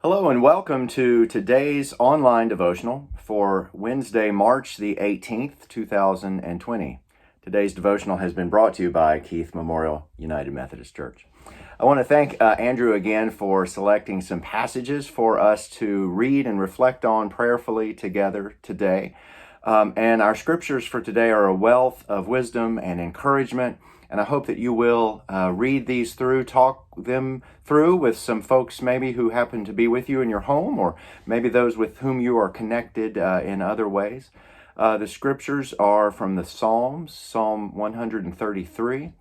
Hello and welcome to today's online devotional for Wednesday, March the 18th, 2020. Today's devotional has been brought to you by Keith Memorial United Methodist Church. I want to thank Andrew again for selecting some passages for us to read and reflect on prayerfully together today. And our scriptures for today are a wealth of wisdom and encouragement. And I hope that you will read these through, talk them through with some folks maybe who happen to be with you in your home, or maybe those with whom you are connected in other ways. The scriptures are from the Psalms, Psalm 133,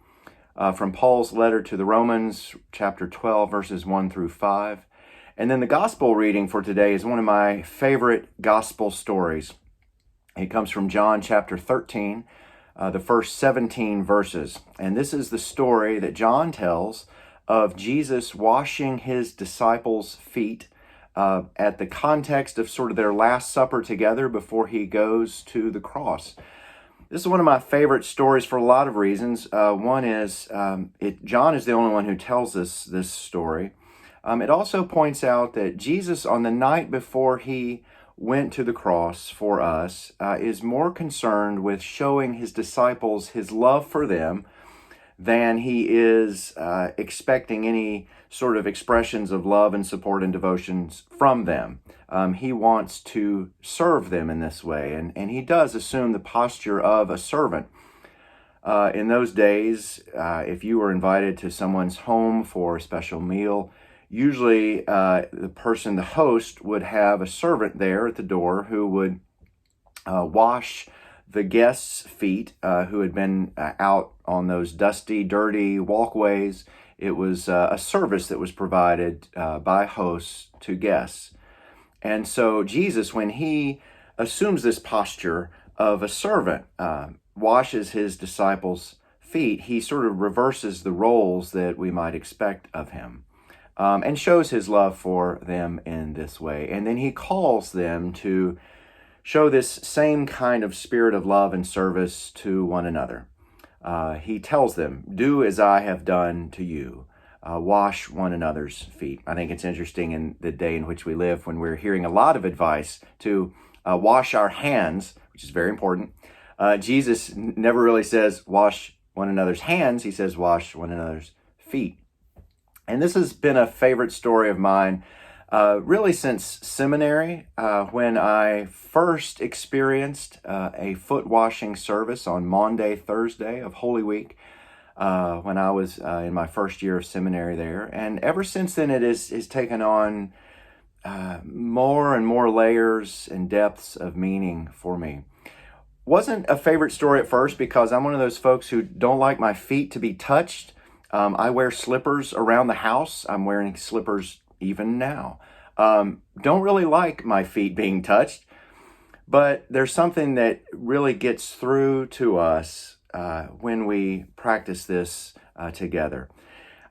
from Paul's letter to the Romans, chapter 12, verses 1 through 5. And then the gospel reading for today is one of my favorite gospel stories. It comes from John chapter 13. The first 17 verses. And this is the story that John tells of Jesus washing his disciples' feet at the context of sort of their Last Supper together before he goes to the cross. This is one of my favorite stories for a lot of reasons. One is John is the only one who tells us this story. It also points out that Jesus, on the night before he went to the cross for us, is more concerned with showing his disciples his love for them than he is expecting any sort of expressions of love and support and devotions from them. He wants to serve them in this way, and he does assume the posture of a servant. In those days, if you were invited to someone's home for a special meal, usually the host, would have a servant there at the door who would wash the guests' feet who had been out on those dusty, dirty walkways. It was a service that was provided by hosts to guests. And so Jesus, when he assumes this posture of a servant, washes his disciples' feet, he sort of reverses the roles that we might expect of him. And shows his love for them in this way. And then he calls them to show this same kind of spirit of love and service to one another. He tells them, "Do as I have done to you. Wash one another's feet." I think it's interesting in the day in which we live when we're hearing a lot of advice to wash our hands, which is very important. Jesus never really says wash one another's hands. He says wash one another's feet. And this has been a favorite story of mine really since seminary, when I first experienced a foot washing service on Maundy, Thursday of Holy Week, when I was in my first year of seminary there. And ever since then, it has taken on more and more layers and depths of meaning for me. Wasn't a favorite story at first because I'm one of those folks who don't like my feet to be touched. I wear slippers around the house. I'm wearing slippers even now. Don't really like my feet being touched, but there's something that really gets through to us when we practice this together.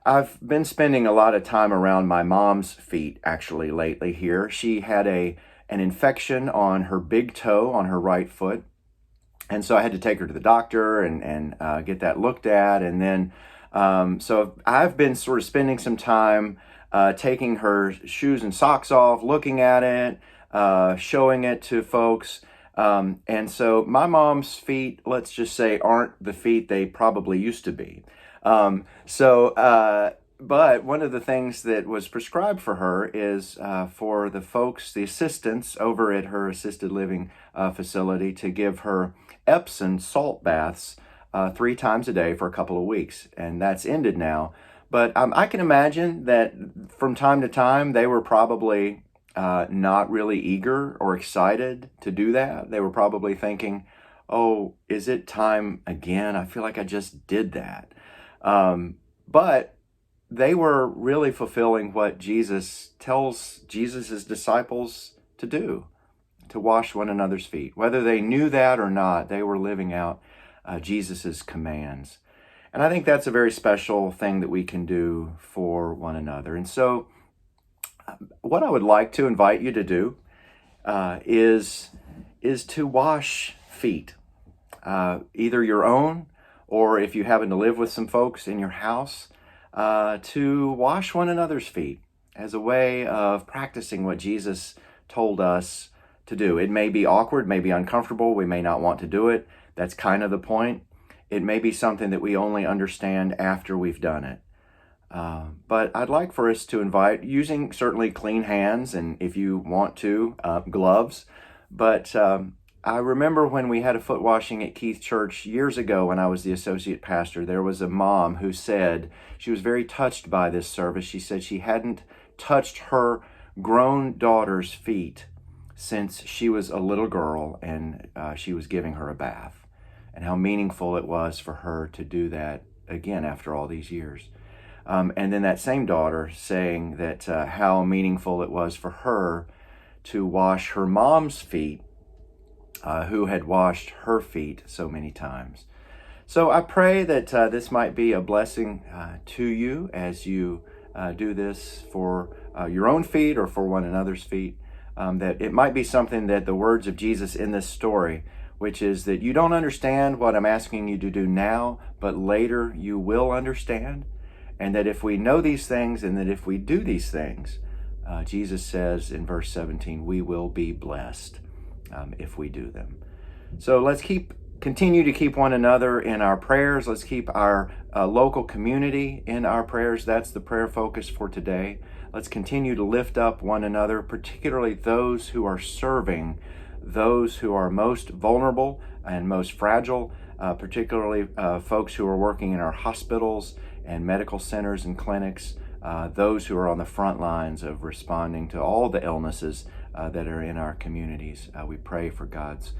I've been spending a lot of time around my mom's feet actually lately here. She had an infection on her big toe on her right foot. And so I had to take her to the doctor and get that looked at. And then so I've been sort of spending some time taking her shoes and socks off, looking at it, showing it to folks. And so my mom's feet, let's just say, aren't the feet they probably used to be. But one of the things that was prescribed for her is for the folks, the assistants over at her assisted living facility, to give her Epsom salt baths 3 times a day for a couple of weeks, and that's ended now. But I can imagine that from time to time, they were probably not really eager or excited to do that. They were probably thinking, "Oh, is it time again? I feel like I just did that." But they were really fulfilling what Jesus tells Jesus' disciples to do, to wash one another's feet. Whether they knew that or not, they were living out Jesus' commands. And I think that's a very special thing that we can do for one another. And so what I would like to invite you to do is to wash feet, either your own, or if you happen to live with some folks in your house, to wash one another's feet. as a way of practicing what Jesus told us to do. It may be awkward, may be uncomfortable, we may not want to do it. That's kind of the point. It may be something that we only understand after we've done it. But I'd like for us to invite, using certainly clean hands and if you want to, gloves. But I remember when we had a foot washing at Keith Church years ago when I was the associate pastor, there was a mom who said she was very touched by this service. She said she hadn't touched her grown daughter's feet since she was a little girl and she was giving her a bath, and how meaningful it was for her to do that again after all these years. And then that same daughter saying that how meaningful it was for her to wash her mom's feet, who had washed her feet so many times. So I pray that this might be a blessing to you as you do this for your own feet or for one another's feet. That it might be something that the words of Jesus in this story, which is that you don't understand what I'm asking you to do now, but later you will understand. And that if we know these things and that if we do these things, Jesus says in verse 17, we will be blessed if we do them. So let's continue to keep one another in our prayers. Let's keep our local community in our prayers. That's the prayer focus for today. Let's continue to lift up one another, particularly those who are serving, those who are most vulnerable and most fragile, particularly folks who are working in our hospitals and medical centers and clinics, those who are on the front lines of responding to all the illnesses that are in our communities. We pray for God's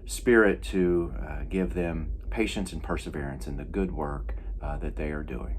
Spirit to give them patience and perseverance in the good work that they are doing.